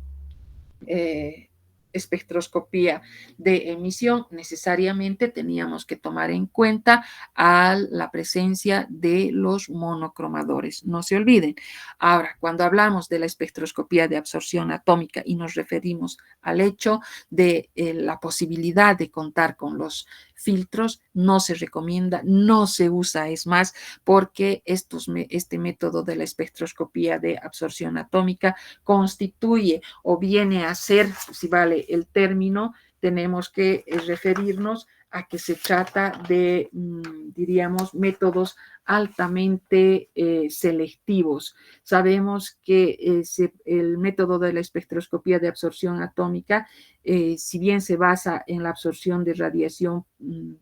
espectroscopía de emisión, necesariamente teníamos que tomar en cuenta a la presencia de los monocromadores. No se olviden. Ahora, cuando hablamos de la espectroscopía de absorción atómica y nos referimos al hecho de la posibilidad de contar con los filtros, no se recomienda, no se usa, es más, porque este método de la espectroscopía de absorción atómica constituye o viene a ser, si vale el término, tenemos que referirnos a que se trata de, diríamos, métodos altamente selectivos. Sabemos que el método de la espectroscopía de absorción atómica, si bien se basa en la absorción de radiación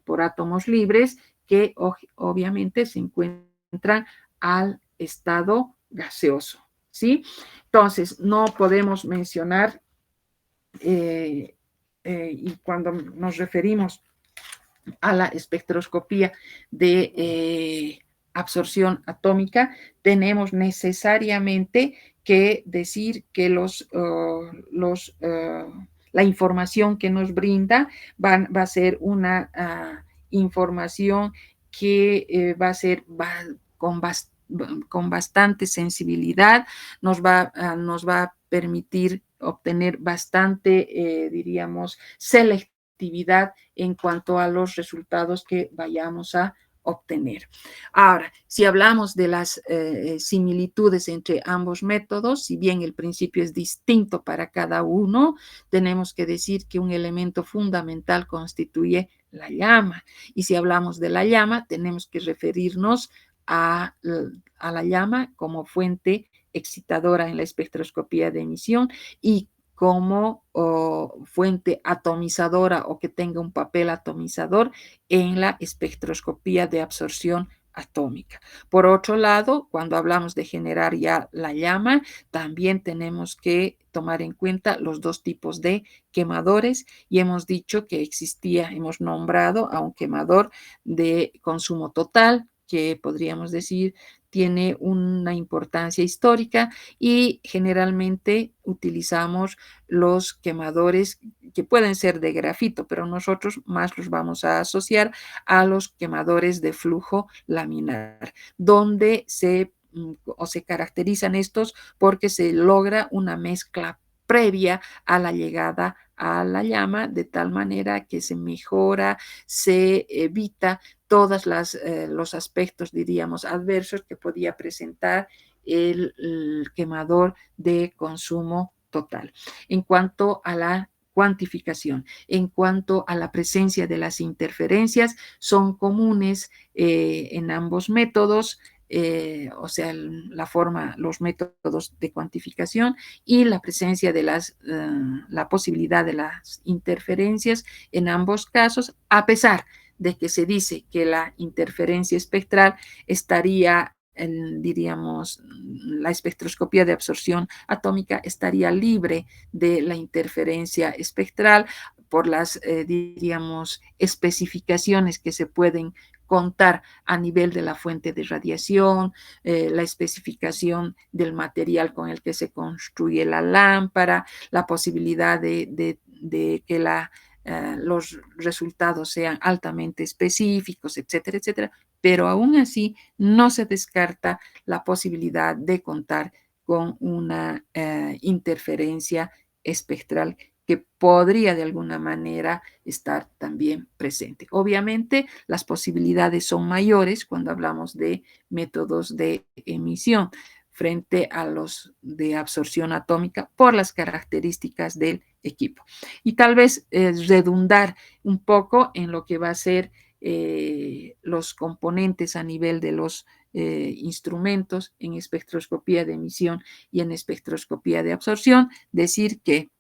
por átomos libres, que obviamente se encuentran al estado gaseoso, ¿sí? Entonces, no podemos mencionar, y cuando nos referimos a la espectroscopía de absorción atómica, tenemos necesariamente que decir que la información que nos brinda va a ser una información que va a ser con bastante sensibilidad, nos va a permitir obtener bastante, diríamos, selectividad en cuanto a los resultados que vayamos a obtener. Ahora, si hablamos de las similitudes entre ambos métodos, si bien el principio es distinto para cada uno, tenemos que decir que un elemento fundamental constituye la llama. Y si hablamos de la llama, tenemos que referirnos a la llama como fuente excitadora en la espectroscopía de emisión y como fuente atomizadora o que tenga un papel atomizador en la espectroscopía de absorción atómica. Por otro lado, cuando hablamos de generar ya la llama, también tenemos que tomar en cuenta los dos tipos de quemadores y hemos dicho que existía, hemos nombrado a un quemador de consumo total, que podríamos decir tiene una importancia histórica y generalmente utilizamos los quemadores que pueden ser de grafito, pero nosotros más los vamos a asociar a los quemadores de flujo laminar, donde se caracterizan estos porque se logra una mezcla previa a la llegada a la llama, de tal manera que se mejora, se evita todos los aspectos, diríamos, adversos que podía presentar el quemador de consumo total. En cuanto a la cuantificación, en cuanto a la presencia de las interferencias, son comunes en ambos métodos, o sea, los métodos de cuantificación y la presencia de la posibilidad de las interferencias en ambos casos, a pesar de que se dice que la interferencia espectral estaría, diríamos, la espectroscopía de absorción atómica estaría libre de la interferencia espectral por las, diríamos, especificaciones que se pueden contar a nivel de la fuente de radiación, la especificación del material con el que se construye la lámpara, la posibilidad de que los resultados sean altamente específicos, etcétera, etcétera, pero aún así no se descarta la posibilidad de contar con una interferencia espectral que podría de alguna manera estar también presente. Obviamente, las posibilidades son mayores cuando hablamos de métodos de emisión frente a los de absorción atómica por las características del equipo. Y tal vez redundar un poco en lo que va a ser los componentes a nivel de los instrumentos en espectroscopía de emisión y en espectroscopía de absorción, decir que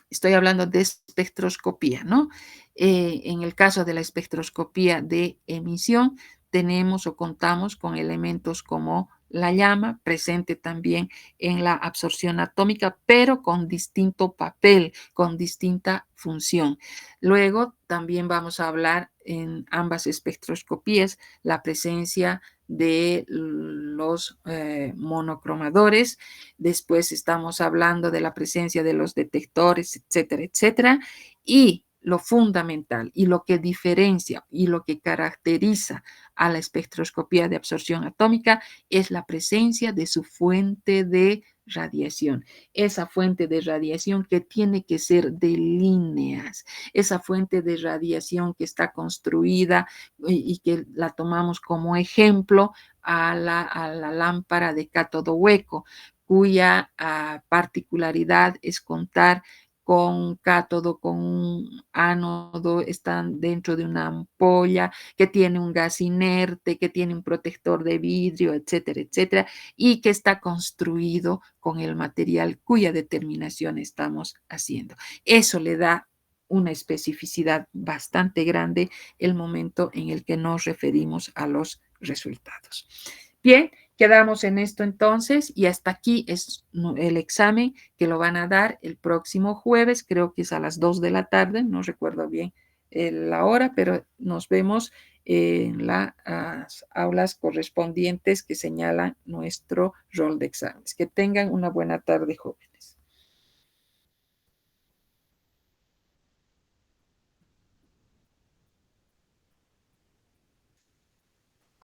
estoy hablando de espectroscopía, ¿no? En el caso de la espectroscopía de emisión, tenemos o contamos con elementos como la llama, presente también en la absorción atómica, pero con distinto papel, con distinta función. Luego también vamos a hablar en ambas espectroscopías la presencia de los monocromadores. Después estamos hablando de la presencia de los detectores, etcétera, etcétera. Y lo fundamental y lo que diferencia y lo que caracteriza a la espectroscopía de absorción atómica es la presencia de su fuente de radiación. Esa fuente de radiación que tiene que ser de líneas, esa fuente de radiación que está construida y que la tomamos como ejemplo a la lámpara de cátodo hueco, cuya particularidad es contar con un cátodo, con un ánodo, están dentro de una ampolla que tiene un gas inerte, que tiene un protector de vidrio, etcétera, etcétera, y que está construido con el material cuya determinación estamos haciendo. Eso le da una especificidad bastante grande el momento en el que nos referimos a los resultados. Bien, quedamos en esto entonces y hasta aquí es el examen que lo van a dar el próximo jueves, creo que es a las 2 de la tarde, no recuerdo bien la hora, pero nos vemos en las aulas correspondientes que señalan nuestro rol de exámenes. Que tengan una buena tarde, jóvenes.